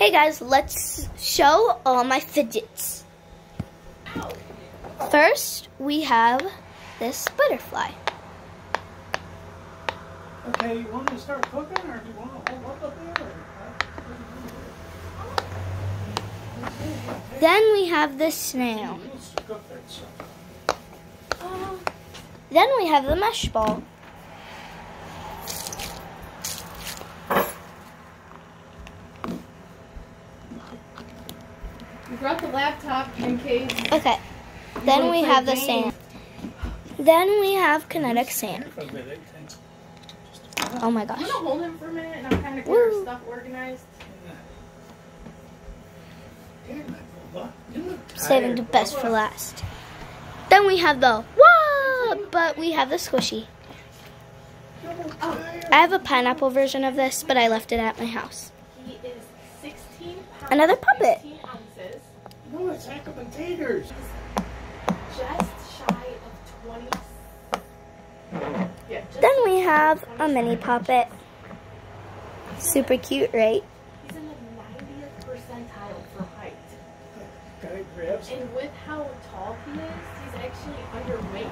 Hey guys, let's show all my fidgets. First, we have this butterfly. Okay, you want to start cooking, or do you want to hold up there? Then we have the snail. Then we have the mesh ball. You brought the laptop in case. Okay. Then we have the sand. Then we have kinetic sand. Oh my gosh. I'm gonna hold him for a minute and I'll kind of get our stuff organized. Saving the best for last. Then we have the whoa, but we have the squishy. I have a pineapple version of this, but I left it at my house. He is 16 pounds. Another puppet. 16 ounces. No, it's sack of potatoes. Just shy of 20. Yeah, just Then we have a mini puppet. Super cute, right? He's in the 90th percentile for height. Okay, grabs. And with how tall he is, he's actually underweight.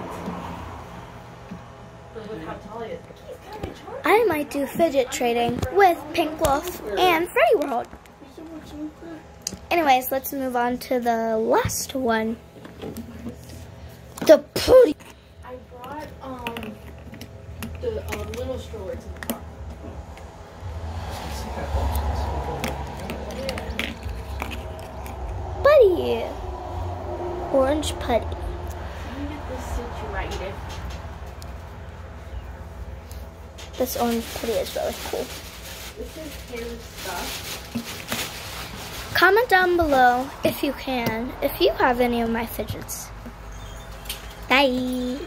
For with how tall he is. He's kind of charming. I might do fidget trading with Pink Wolf and Freddy World. Anyways, let's move on to the last one. The pretty. I brought the little stroller to the park. Buddy. Orange putty. Let me get this situated. This orange putty is really cool. This is his stuff. Comment down below if you can, if you have any of my fidgets. Bye.